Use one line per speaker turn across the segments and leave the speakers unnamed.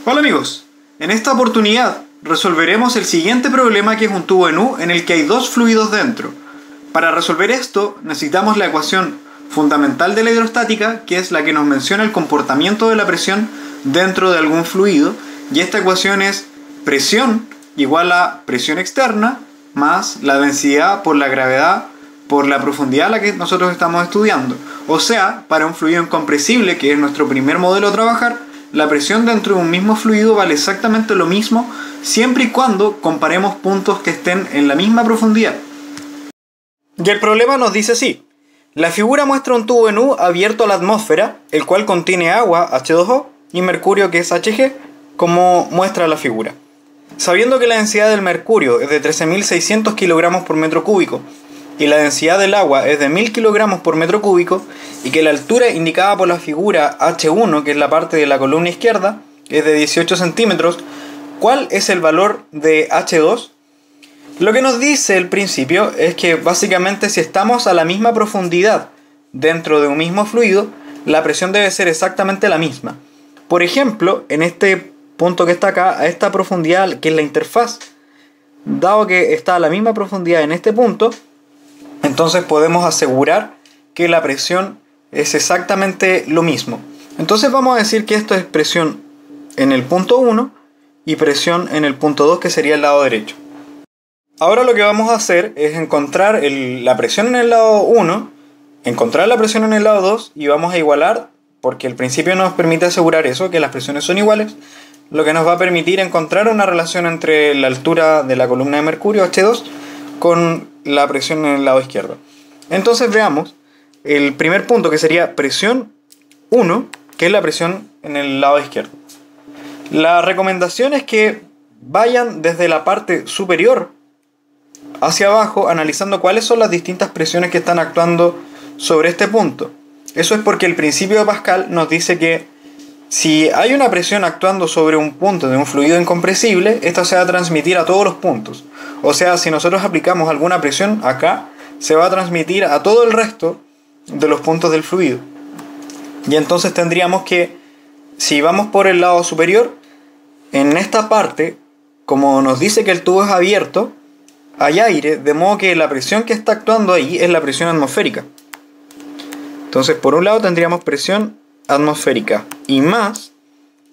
Hola amigos, en esta oportunidad resolveremos el siguiente problema, que es un tubo en U en el que hay dos fluidos dentro. Para resolver esto necesitamos la ecuación fundamental de la hidrostática, que es la que nos menciona el comportamiento de la presión dentro de algún fluido, y esta ecuación es presión igual a presión externa más la densidad por la gravedad por la profundidad a la que nosotros estamos estudiando. O sea, para un fluido incompresible, que es nuestro primer modelo a trabajar, la presión dentro de un mismo fluido vale exactamente lo mismo siempre y cuando comparemos puntos que estén en la misma profundidad. Y el problema nos dice así: la figura muestra un tubo en U abierto a la atmósfera, el cual contiene agua, H2O, y mercurio, que es Hg, como muestra la figura. Sabiendo que la densidad del mercurio es de 13.600 kg por metro cúbico y la densidad del agua es de 1000 kg por metro cúbico, y que la altura indicada por la figura H1, que es la parte de la columna izquierda, es de 18 centímetros, ¿cuál es el valor de H2? Lo que nos dice el principio es que básicamente, si estamos a la misma profundidad dentro de un mismo fluido, la presión debe ser exactamente la misma. Por ejemplo, en este punto que está acá, a esta profundidad, que es la interfaz, dado que está a la misma profundidad en este punto, entonces podemos asegurar que la presión es exactamente lo mismo. Entonces vamos a decir que esto es presión en el punto 1 y presión en el punto 2, que sería el lado derecho. Ahora lo que vamos a hacer es encontrar la presión en el lado 1, encontrar la presión en el lado 2, y vamos a igualar, porque el principio nos permite asegurar eso, que las presiones son iguales, lo que nos va a permitir encontrar una relación entre la altura de la columna de mercurio, H2, con la presión en el lado izquierdo. Entonces veamos el primer punto, que sería presión 1, que es la presión en el lado izquierdo. La recomendación es que vayan desde la parte superior hacia abajo, analizando cuáles son las distintas presiones que están actuando sobre este punto. Eso es porque el principio de Pascal nos dice que si hay una presión actuando sobre un punto de un fluido incompresible, esta se va a transmitir a todos los puntos. O sea, si nosotros aplicamos alguna presión acá, se va a transmitir a todo el resto de los puntos del fluido. Y entonces tendríamos que, si vamos por el lado superior, en esta parte, como nos dice que el tubo es abierto, hay aire, de modo que la presión que está actuando ahí es la presión atmosférica. Entonces, por un lado tendríamos presión atmosférica y más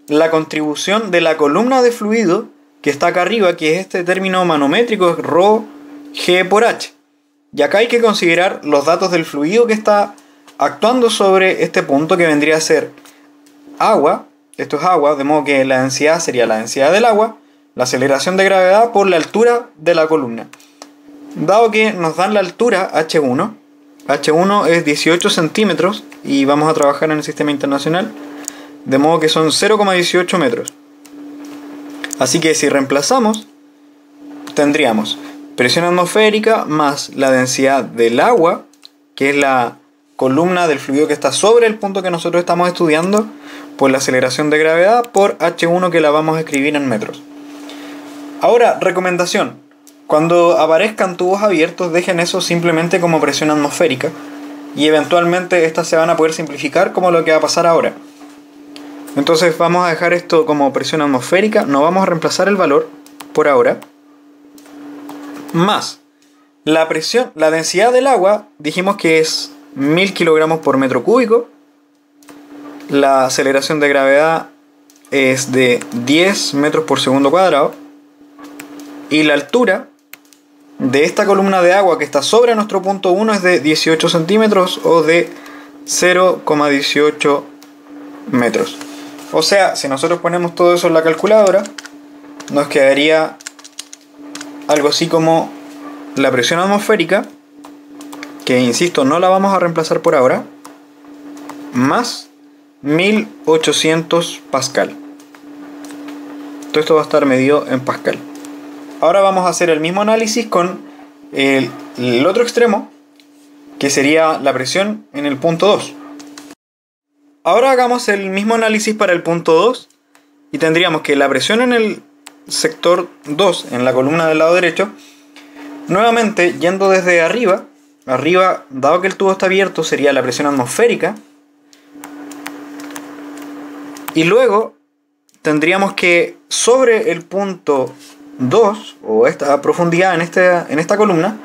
la contribución de la columna de fluido que está acá arriba, que es este término manométrico, es ρ G por H. Y acá hay que considerar los datos del fluido que está actuando sobre este punto, que vendría a ser agua. Esto es agua, de modo que la densidad sería la densidad del agua, la aceleración de gravedad por la altura de la columna. Dado que nos dan la altura H1, H1 es 18 centímetros y vamos a trabajar en el sistema internacional, de modo que son 0,18 metros. Así que si reemplazamos, tendríamos presión atmosférica más la densidad del agua, que es la columna del fluido que está sobre el punto que nosotros estamos estudiando, por la aceleración de gravedad por H1, que la vamos a escribir en metros. Ahora, recomendación: cuando aparezcan tubos abiertos, dejen eso simplemente como presión atmosférica, y eventualmente estas se van a poder simplificar, como lo que va a pasar ahora. Entonces vamos a dejar esto como presión atmosférica, no vamos a reemplazar el valor por ahora, más la presión, la densidad del agua, dijimos que es 1000 kg por metro cúbico, la aceleración de gravedad es de 10 metros por segundo cuadrado, y la altura de esta columna de agua que está sobre nuestro punto 1 es de 18 centímetros o de 0,18 metros. O sea, si nosotros ponemos todo eso en la calculadora, nos quedaría algo así como la presión atmosférica, que insisto, no la vamos a reemplazar por ahora, más 1800 Pascal. Todo esto va a estar medido en Pascal. Ahora vamos a hacer el mismo análisis con el otro extremo, que sería la presión en el punto 2. Ahora hagamos el mismo análisis para el punto 2 y tendríamos que la presión en el sector 2, en la columna del lado derecho, nuevamente yendo desde arriba, dado que el tubo está abierto, sería la presión atmosférica, y luego tendríamos que sobre el punto 2, o esta profundidad en esta columna,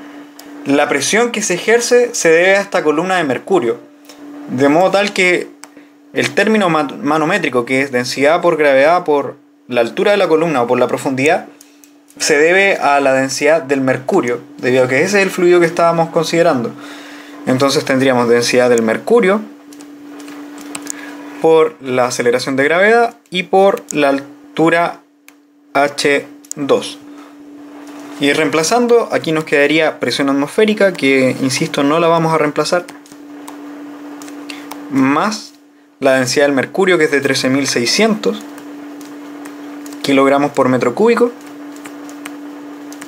la presión que se ejerce se debe a esta columna de mercurio. De modo tal que el término manométrico, que es densidad por gravedad por la altura de la columna o por la profundidad, se debe a la densidad del mercurio, debido a que ese es el fluido que estábamos considerando. Entonces tendríamos densidad del mercurio por la aceleración de gravedad y por la altura h2. Y reemplazando, aquí nos quedaría presión atmosférica, que insisto no la vamos a reemplazar, más la densidad del mercurio, que es de 13.600 kilogramos por metro cúbico,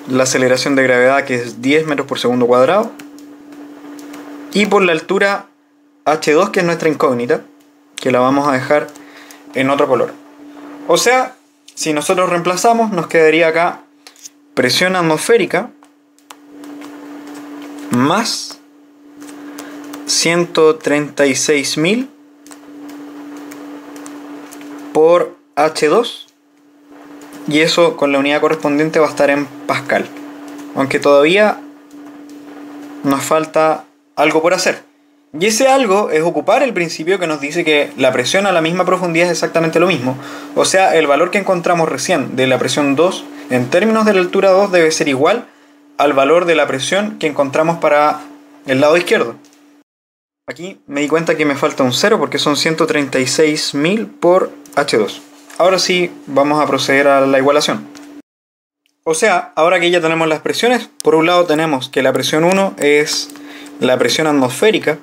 la aceleración de gravedad, que es 10 metros por segundo cuadrado, y por la altura h2, que es nuestra incógnita, que la vamos a dejar en otro color. O sea, si nosotros reemplazamos, nos quedaría acá presión atmosférica más 136.000 por H2, y eso con la unidad correspondiente va a estar en pascal, aunque todavía nos falta algo por hacer. Y ese algo es ocupar el principio que nos dice que la presión a la misma profundidad es exactamente lo mismo. O sea, el valor que encontramos recién de la presión 2 en términos de la altura 2 debe ser igual al valor de la presión que encontramos para el lado izquierdo. Aquí me di cuenta que me falta un 0 porque son 136.000 por H2. Ahora sí vamos a proceder a la igualación. O sea, ahora que ya tenemos las presiones, por un lado tenemos que la presión 1 es la presión atmosférica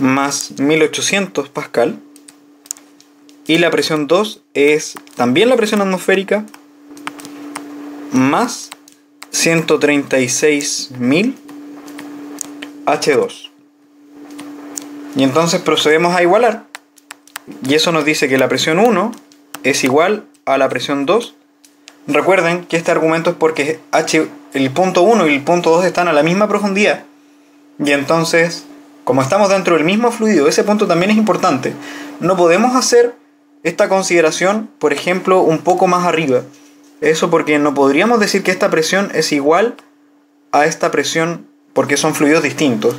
más 1800 pascal, y la presión 2 es también la presión atmosférica más 136.000 H2. Y entonces procedemos a igualar, y eso nos dice que la presión 1 es igual a la presión 2. Recuerden que este argumento es porque el punto 1 y el punto 2 están a la misma profundidad, y entonces, como estamos dentro del mismo fluido, ese punto también es importante. No podemos hacer esta consideración, por ejemplo, un poco más arriba. Eso porque no podríamos decir que esta presión es igual a esta presión porque son fluidos distintos.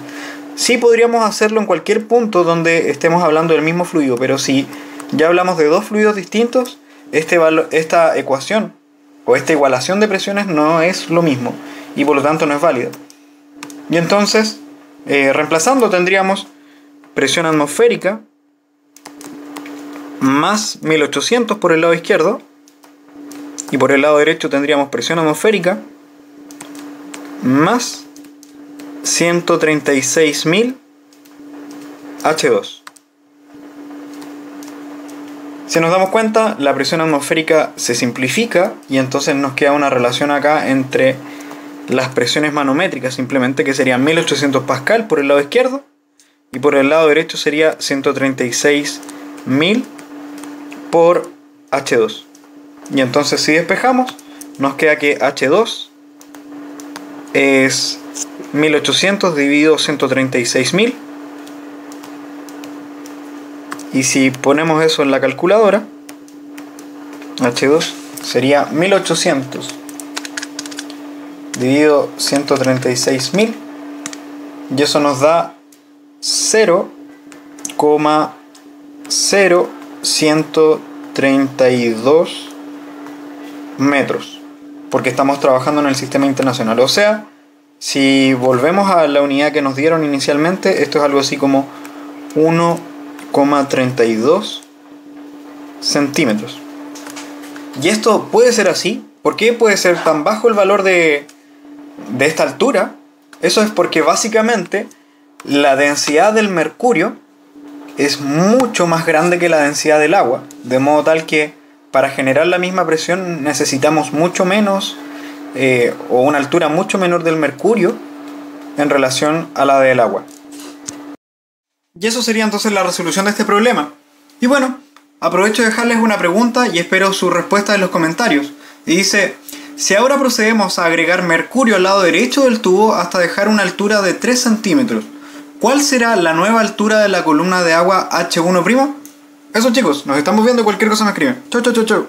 Sí podríamos hacerlo en cualquier punto donde estemos hablando del mismo fluido, pero si ya hablamos de dos fluidos distintos, esta ecuación o esta igualación de presiones no es lo mismo y por lo tanto no es válida. Y entonces, reemplazando, tendríamos presión atmosférica más 1800 por el lado izquierdo, y por el lado derecho tendríamos presión atmosférica más 136.000 H2. Si nos damos cuenta, la presión atmosférica se simplifica y entonces nos queda una relación acá entre las presiones manométricas simplemente, que serían 1800 pascal por el lado izquierdo, y por el lado derecho sería 136.000 por H2. Y entonces si despejamos, nos queda que H2 es 1800 dividido 136.000, y si ponemos eso en la calculadora, H2 sería 1800 dividido 136.000, y eso nos da 0,0132 metros, porque estamos trabajando en el sistema internacional. O sea, si volvemos a la unidad que nos dieron inicialmente, esto es algo así como 1,32 centímetros. Y esto puede ser así. ¿Por qué puede ser tan bajo el valor de esta altura? Eso es porque básicamente la densidad del mercurio es mucho más grande que la densidad del agua, de modo tal que para generar la misma presión necesitamos mucho menos o una altura mucho menor del mercurio en relación a la del agua. Y eso sería entonces la resolución de este problema. Y bueno, aprovecho de dejarles una pregunta y espero su respuesta en los comentarios. Y dice: si ahora procedemos a agregar mercurio al lado derecho del tubo hasta dejar una altura de 3 centímetros, ¿cuál será la nueva altura de la columna de agua H1'? Eso chicos, nos estamos viendo, cualquier cosa me escriben. Chau, chau, chau, chau.